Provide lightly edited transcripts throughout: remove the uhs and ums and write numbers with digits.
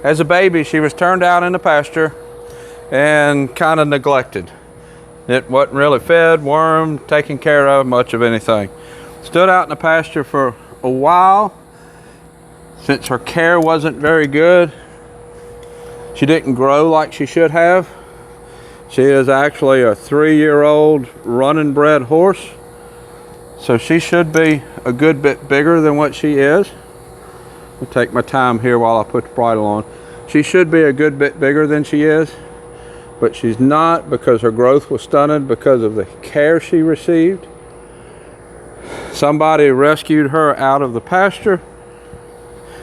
As a baby, she was turned out in the pasture and kind of neglected. It wasn't really fed, wormed, taken care of, much of anything. Stood out in the pasture for a while. Since her care wasn't very good, she didn't grow like she should have. She is actually a 3-year-old running bred horse. So she should be a good bit bigger than what she is. I'll take my time here while I put the bridle on. She should be a good bit bigger than she is, but she's not because her growth was stunted because of the care she received. Somebody rescued her out of the pasture,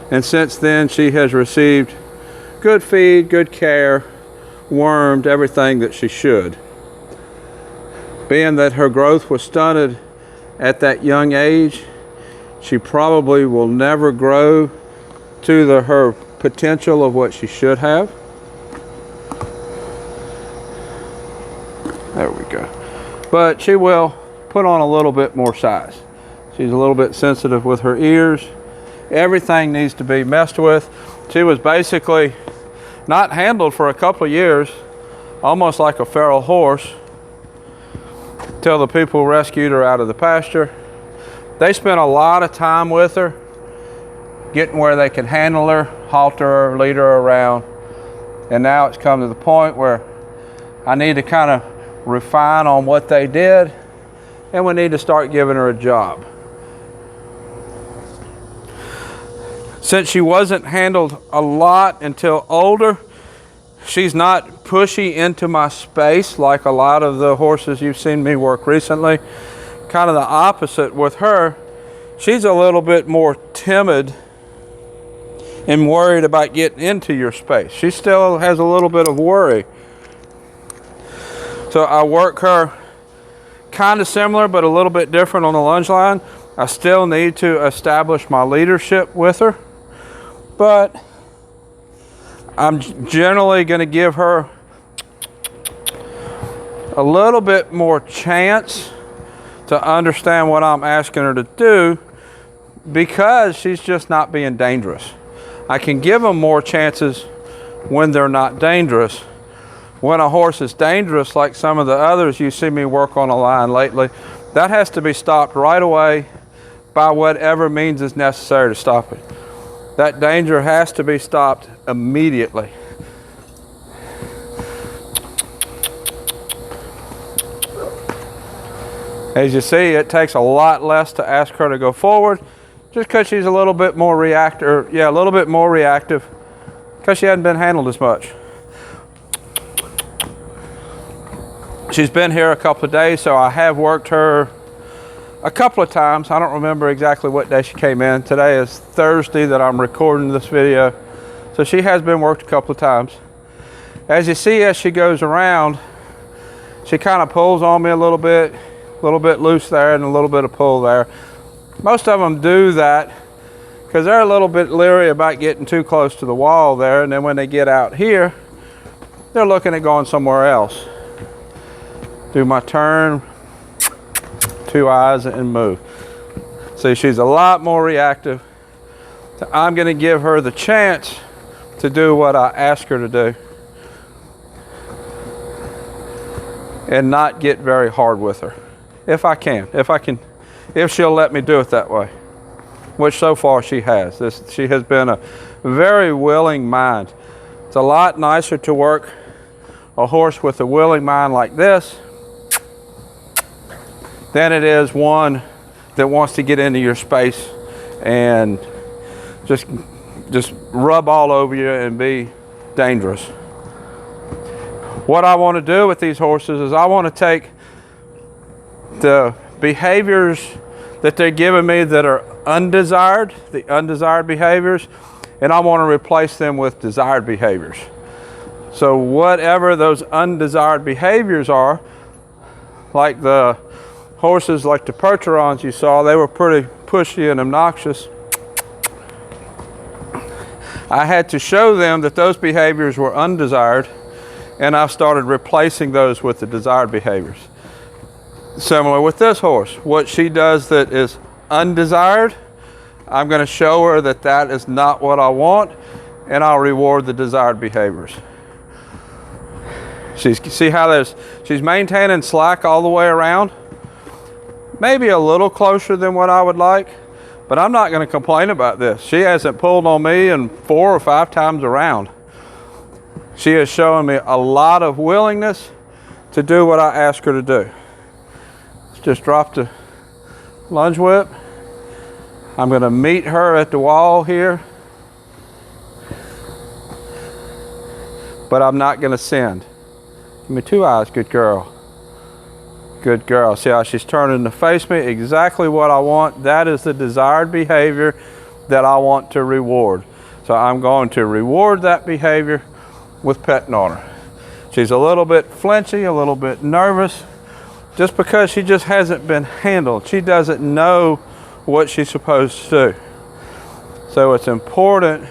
and since then she has received good feed, good care, wormed, everything that she should. Being that her growth was stunted at that young age, she probably will never grow to her potential of what she should have. There we go. But she will put on a little bit more size. She's a little bit sensitive with her ears. Everything needs to be messed with. She was basically not handled for a couple of years, almost like a feral horse, till the people rescued her out of the pasture. They spent a lot of time with her, getting where they could handle her, halter her, lead her around. And now it's come to the point where I need to kind of refine on what they did, and we need to start giving her a job. Since she wasn't handled a lot until older, she's not pushy into my space like a lot of the horses you've seen me work recently. Kind of the opposite with her. She's a little bit more timid and worried about getting into your space. She still has a little bit of worry. So I work her kind of similar but a little bit different on the lunge line. I still need to establish my leadership with her, but I'm generally going to give her a little bit more chance to understand what I'm asking her to do because she's just not being dangerous. I can give them more chances when they're not dangerous. When a horse is dangerous, like some of the others you see me work on a line lately, that has to be stopped right away by whatever means is necessary to stop it. That danger has to be stopped immediately. As you see, it takes a lot less to ask her to go forward, just because she's a little bit more reactive, because she hadn't been handled as much. She's been here a couple of days, so I have worked her a couple of times. I don't remember exactly what day she came in. Today is Thursday that I'm recording this video. So she has been worked a couple of times. As you see, as she goes around, she kind of pulls on me a little bit loose there and a little bit of pull there. Most of them do that because they're a little bit leery about getting too close to the wall there, and then when they get out here, they're looking at going somewhere else. Do my turn, 2 eyes, and move. See, she's a lot more reactive. So I'm going to give her the chance to do what I ask her to do and not get very hard with her. If she'll let me do it that way, which so far she has. She has been a very willing mind. It's a lot nicer to work a horse with a willing mind like this than it is one that wants to get into your space and just rub all over you and be dangerous. What I want to do with these horses is I want to take the behaviors that they're giving me that are undesired, the undesired behaviors, and I want to replace them with desired behaviors. So whatever those undesired behaviors are, like the horses like the Percherons you saw, they were pretty pushy and obnoxious. I had to show them that those behaviors were undesired, and I started replacing those with the desired behaviors. Similar with this horse. What she does that is undesired, I'm going to show her that that is not what I want, and I'll reward the desired behaviors. See how she's maintaining slack all the way around? Maybe a little closer than what I would like, but I'm not going to complain about this. She hasn't pulled on me in 4 or 5 times around. She is showing me a lot of willingness to do what I ask her to do. Let's just drop the lunge whip. I'm going to meet her at the wall here, but I'm not going to send. Give me 2 eyes, good girl. Good girl. See how she's turning to face me? Exactly what I want. That is the desired behavior that I want to reward. So I'm going to reward that behavior with petting on her. She's a little bit flinchy, a little bit nervous, just because she just hasn't been handled. She doesn't know what she's supposed to do. So it's important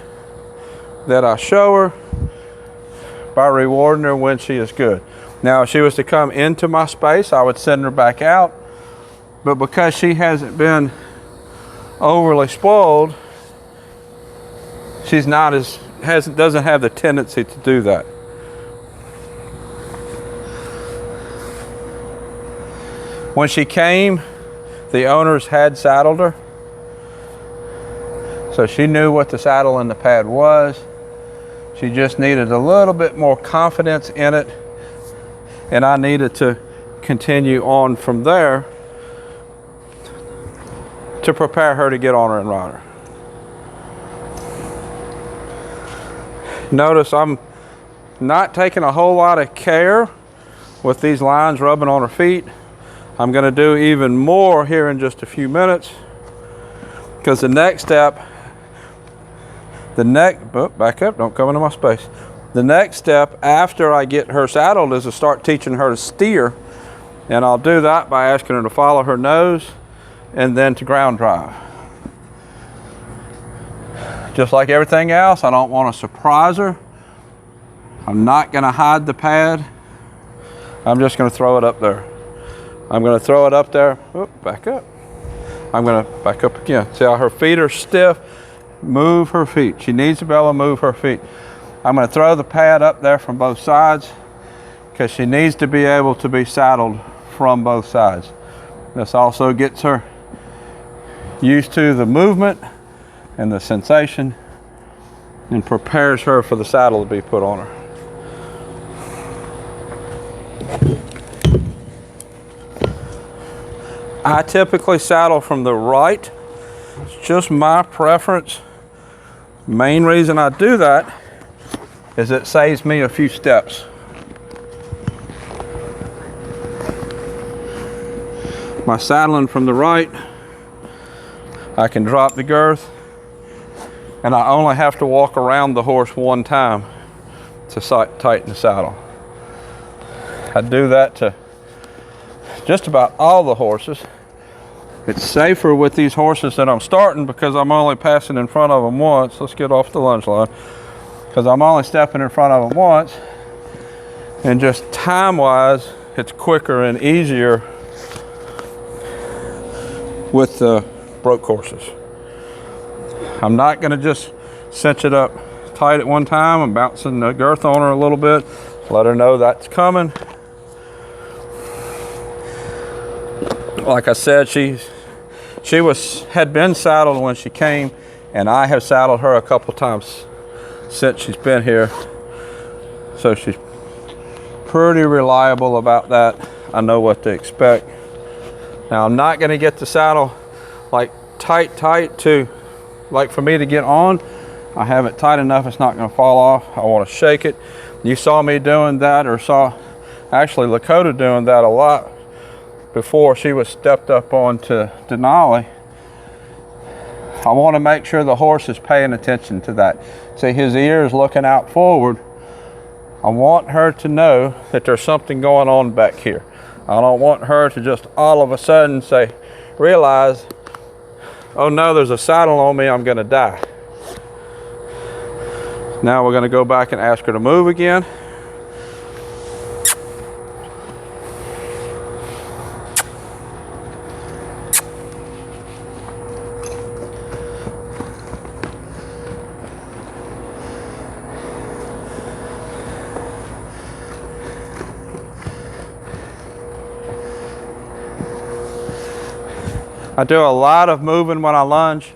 that I show her by rewarding her when she is good. Now, if she was to come into my space, I would send her back out. But because she hasn't been overly spoiled, she's not doesn't have the tendency to do that. When she came, the owners had saddled her. So she knew what the saddle and the pad was. She just needed a little bit more confidence in it. And I needed to continue on from there to prepare her to get on her and ride her. Notice I'm not taking a whole lot of care with these lines rubbing on her feet. I'm going to do even more here in just a few minutes, because the next step, back up, don't come into my space. The next step after I get her saddled is to start teaching her to steer, and I'll do that by asking her to follow her nose and then to ground drive. Just like everything else, I don't want to surprise her. I'm not going to hide the pad. I'm just going to throw it up there. I'm going to throw it up there. Oop, back up. I'm going to back up again. See how her feet are stiff? Move her feet. She needs to be able to move her feet. I'm going to throw the pad up there from both sides because she needs to be able to be saddled from both sides. This also gets her used to the movement and the sensation and prepares her for the saddle to be put on her. I typically saddle from the right. It's just my preference. Main reason I do that is it saves me a few steps. By saddling from the right, I can drop the girth, and I only have to walk around the horse one time to tighten the saddle. I do that to just about all the horses. It's safer with these horses that I'm starting because I'm only passing in front of them once. Let's get off the lunge line. Because I'm only stepping in front of them once, and just time-wise, it's quicker and easier with the broke horses. I'm not going to just cinch it up tight at one time. I'm bouncing the girth on her a little bit, let her know that's coming. Like I said, she had been saddled when she came, and I have saddled her a couple times since she's been here, so she's pretty reliable about that. I know what to expect. Now, I'm not going to get the saddle like tight to like for me to get on. I have it tight enough it's not going to fall off. I want to shake it. You saw me doing that, or saw actually Lakota doing that a lot before she was stepped up onto Denali. I want to make sure the horse is paying attention to that. See, his ear is looking out forward. I want her to know that there's something going on back here. I don't want her to just all of a sudden realize, oh no, there's a saddle on me, I'm going to die. Now we're going to go back and ask her to move again. I do a lot of moving when I lunge.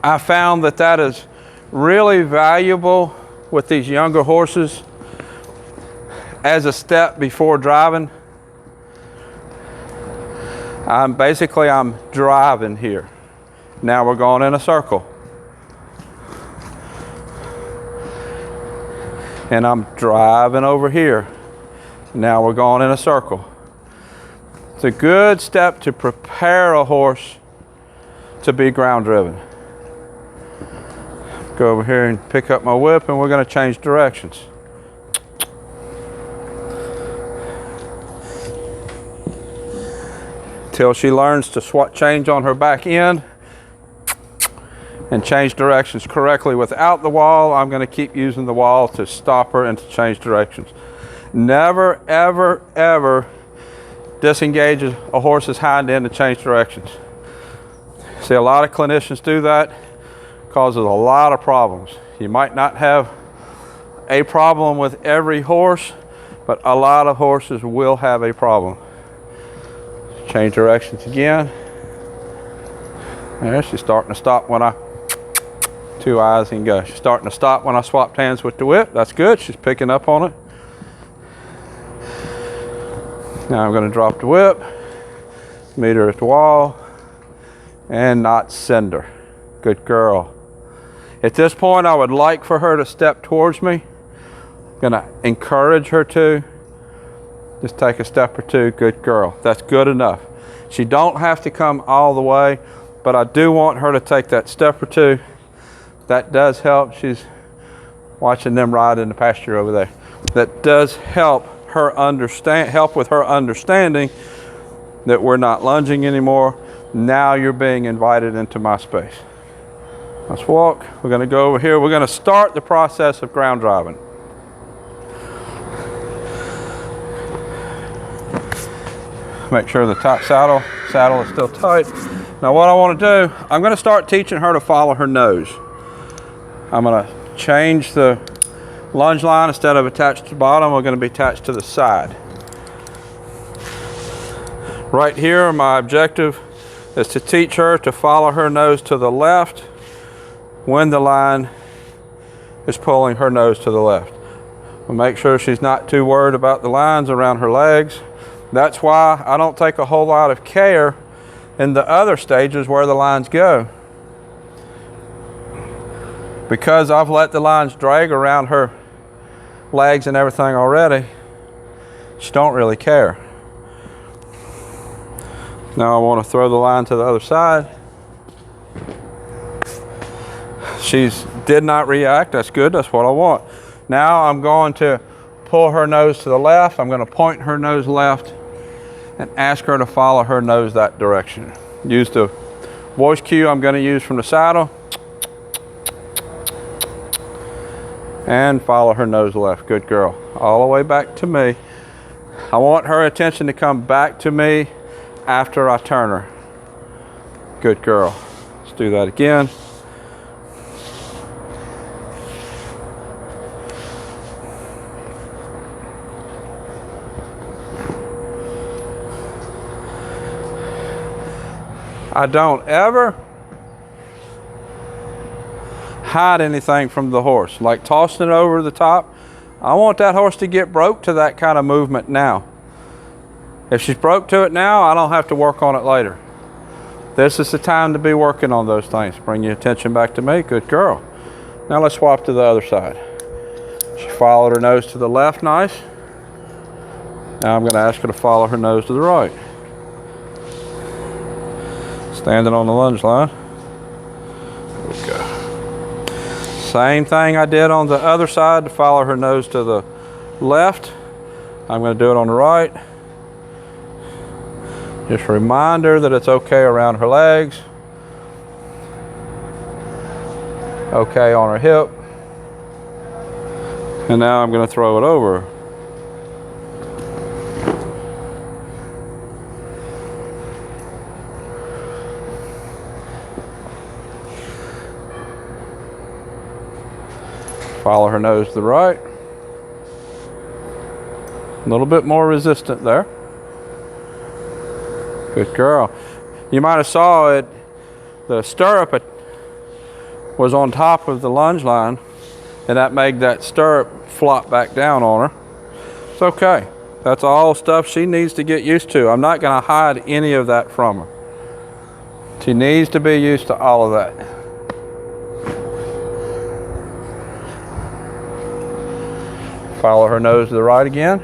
I found that that is really valuable with these younger horses as a step before driving. I'm driving here. Now we're going in a circle. And I'm driving over here. Now we're going in a circle. It's a good step to prepare a horse to be ground driven. Go over here and pick up my whip, and we're going to change directions. Till she learns to change on her back end and change directions correctly without the wall. I'm going to keep using the wall to stop her and to change directions. Never, ever, ever disengage a horse's hind end to change directions. See, a lot of clinicians do that. Causes a lot of problems. You might not have a problem with every horse, but a lot of horses will have a problem. Change directions again. There, she's starting to stop when two eyes and go. She's starting to stop when I swapped hands with the whip. That's good. She's picking up on it. Now I'm going to drop the whip, meet her at the wall, and not send her. Good girl. At this point, I would like for her to step towards me. I'm going to encourage her to. Just take a step or two. Good girl. That's good enough. She don't have to come all the way, but I do want her to take that step or two. That does help. She's watching them ride in the pasture over there. That does help her help with her understanding that we're not lunging anymore. Now you're being invited into my space. Let's walk. We're going to go over here. We're going to start the process of ground driving. Make sure the top saddle is still tight. Now what I want to do, I'm going to start teaching her to follow her nose. I'm going to change the lunge line. Instead of attached to the bottom, we're going to be attached to the side. Right here, my objective is to teach her to follow her nose to the left when the line is pulling her nose to the left. We'll make sure she's not too worried about the lines around her legs. That's why I don't take a whole lot of care in the other stages where the lines go. Because I've let the lines drag around her legs and everything already, she don't really care. Now I want to throw the line to the other side. She did not react. That's good. That's what I want. Now I'm going to pull her nose to the left. I'm going to point her nose left and ask her to follow her nose that direction. Use the voice cue I'm going to use from the saddle. And follow her nose left. Good girl. All the way back to me. I want her attention to come back to me after I turn her. Good girl. Let's do that again. I don't ever hide anything from the horse, like tossing it over the top. I want that horse to get broke to that kind of movement now. If she's broke to it now, I don't have to work on it later. This is the time to be working on those things. Bring your attention back to me. Good girl. Now let's swap to the other side. She followed her nose to the left, nice. Now I'm going to ask her to follow her nose to the right. Standing on the lunge line. There we go. Same thing I did on the other side to follow her nose to the left. I'm going to do it on the right. Just a reminder that it's okay around her legs. Okay on her hip. And now I'm going to throw it over. Follow her nose to the right. A little bit more resistant there. Good girl. You might have saw it, the stirrup was on top of the lunge line, and that made that stirrup flop back down on her. It's okay. That's all stuff she needs to get used to. I'm not going to hide any of that from her. She needs to be used to all of that. Follow her nose to the right again.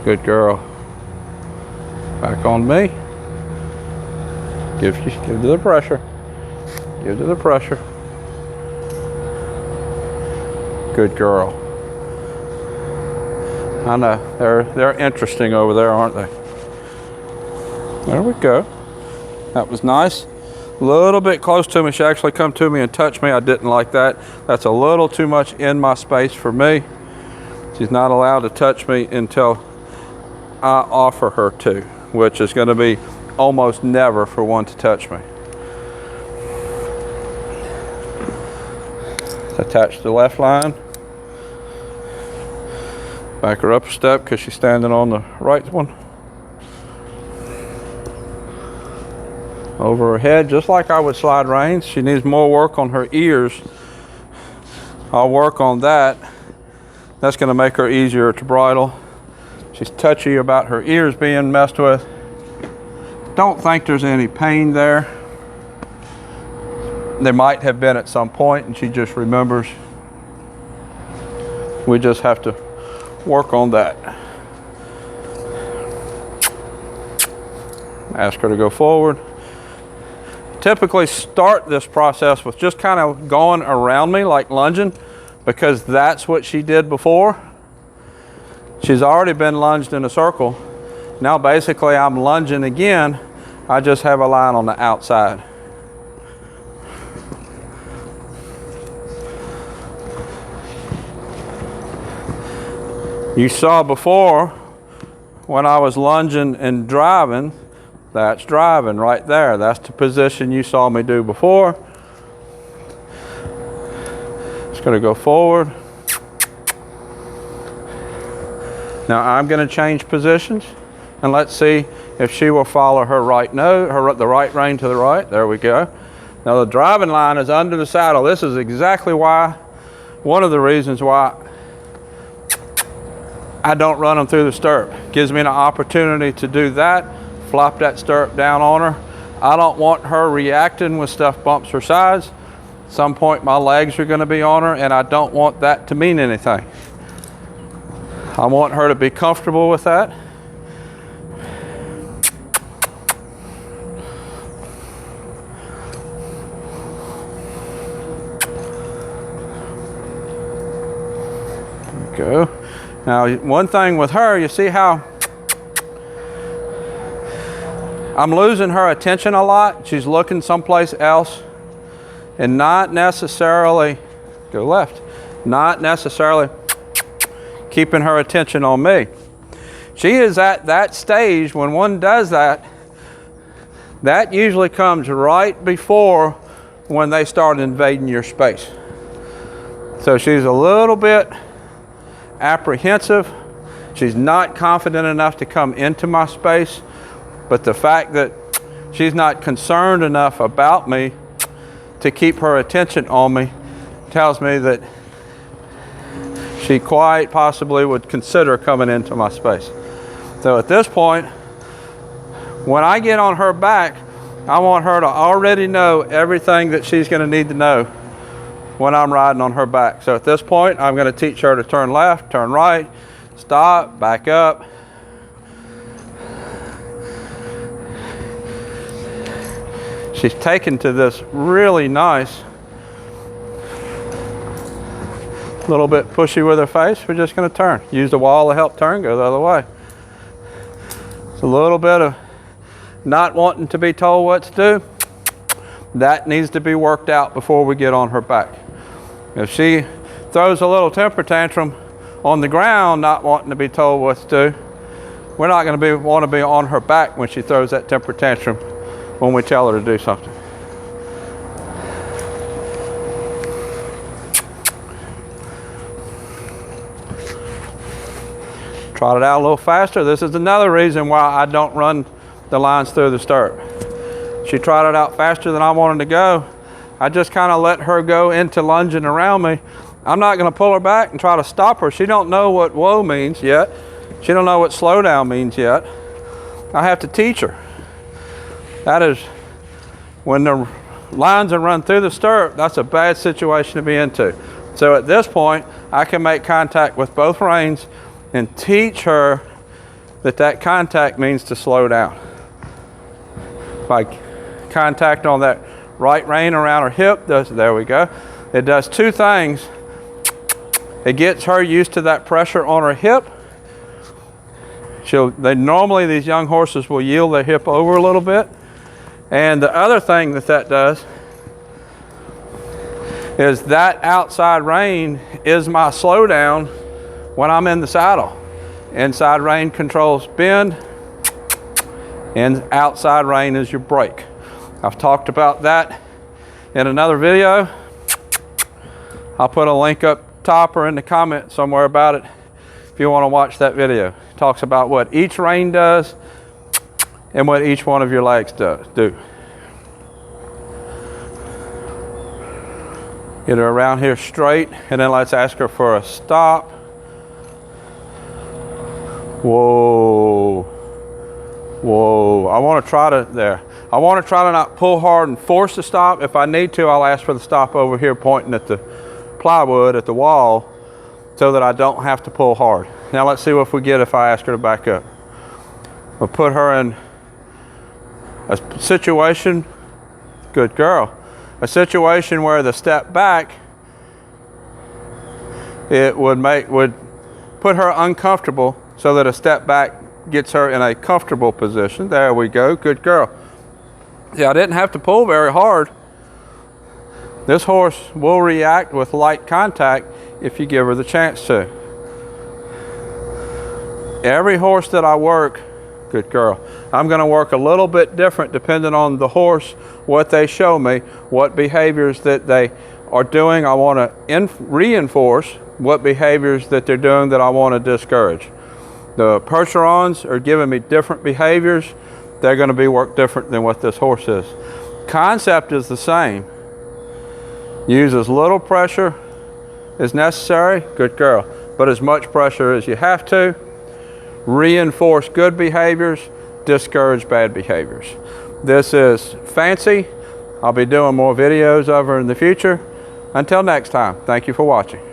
Good girl. Back on me. Give to the pressure. Give to the pressure. Good girl. I know, they're interesting over there, aren't they? There we go. That was nice. A little bit close to me. She actually come to me and touched me. I didn't like that. That's a little too much in my space for me. She's not allowed to touch me until I offer her to, which is going to be almost never for one to touch me. Attach the left line. Back her up a step because she's standing on the right one. Over her head, just like I would slide reins. She needs more work on her ears. I'll work on that. That's going to make her easier to bridle. She's touchy about her ears being messed with. Don't think there's any pain there. There might have been at some point and she just remembers. We just have to work on that. Ask her to go forward. Typically start this process with just kind of going around me like lunging, because that's what she did before. She's already been lunged in a circle. Now basically I'm lunging again. I just have a line on the outside. You saw before when I was lunging and driving, that's driving right there. That's the position you saw me do before. Just going to go forward. Now I'm going to change positions and let's see if she will follow her right nose, the right rein to the right. There we go. Now the driving line is under the saddle. This is exactly why, one of the reasons why I don't run them through the stirrup. Gives me an opportunity to do that. Flop that stirrup down on her. I don't want her reacting when stuff bumps her sides. At some point my legs are going to be on her and I don't want that to mean anything. I want her to be comfortable with that. There we go. Now one thing with her, you see how I'm losing her attention a lot. She's looking someplace else and not necessarily, go left, not necessarily keeping her attention on me. She is at that stage when one does that, that usually comes right before when they start invading your space. So she's a little bit apprehensive. She's not confident enough to come into my space. But the fact that she's not concerned enough about me to keep her attention on me tells me that she quite possibly would consider coming into my space. So at this point, when I get on her back, I want her to already know everything that she's going to need to know when I'm riding on her back. So at this point, I'm going to teach her to turn left, turn right, stop, back up. She's taken to this really nice, little bit pushy with her face. We're just going to turn. Use the wall to help turn, go the other way. It's a little bit of not wanting to be told what to do. That needs to be worked out before we get on her back. If she throws a little temper tantrum on the ground, not wanting to be told what to do, we're not going to want to be on her back when she throws that temper tantrum when we tell her to do something. Trot it out a little faster. This is another reason why I don't run the lines through the stirrup. She trotted out faster than I wanted to go. I just kind of let her go into lunging around me. I'm not going to pull her back and try to stop her. She don't know what whoa means yet. She don't know what slow down means yet. I have to teach her. That is, when the lines are run through the stirrup, that's a bad situation to be into. So at this point, I can make contact with both reins and teach her that that contact means to slow down. By contact on that right rein around her hip, there we go. It does two things. It gets her used to that pressure on her hip. Normally these young horses will yield their hip over a little bit. And the other thing that does is that outside rein is my slow down when I'm in the saddle. Inside rein controls bend, and outside rein is your brake. I've talked about that in another video. I'll put a link up top or in the comment somewhere about it if you want to watch that video. It talks about what each rein does and what each one of your legs do. Get her around here straight, and then let's ask her for a stop. Whoa. Whoa. I want to try to not pull hard and force the stop. If I need to, I'll ask for the stop over here pointing at the plywood at the wall so that I don't have to pull hard. Now let's see what we get if I ask her to back up. We'll put her in a situation, good girl, a situation where the step back, it would put her uncomfortable so that a step back gets her in a comfortable position. There we go, good girl. See, I didn't have to pull very hard. This horse will react with light contact if you give her the chance to. Every horse that I work, good girl, I'm going to work a little bit different depending on the horse, what they show me, what behaviors that they are doing. I want to reinforce what behaviors that they're doing that I want to discourage. The Percherons are giving me different behaviors. They're going to be worked different than what this horse is. Concept is the same. Use as little pressure as necessary, good girl, but as much pressure as you have to. Reinforce good behaviors, discourage bad behaviors. This is Fancy. I'll be doing more videos of her in the future. Until next time, thank you for watching.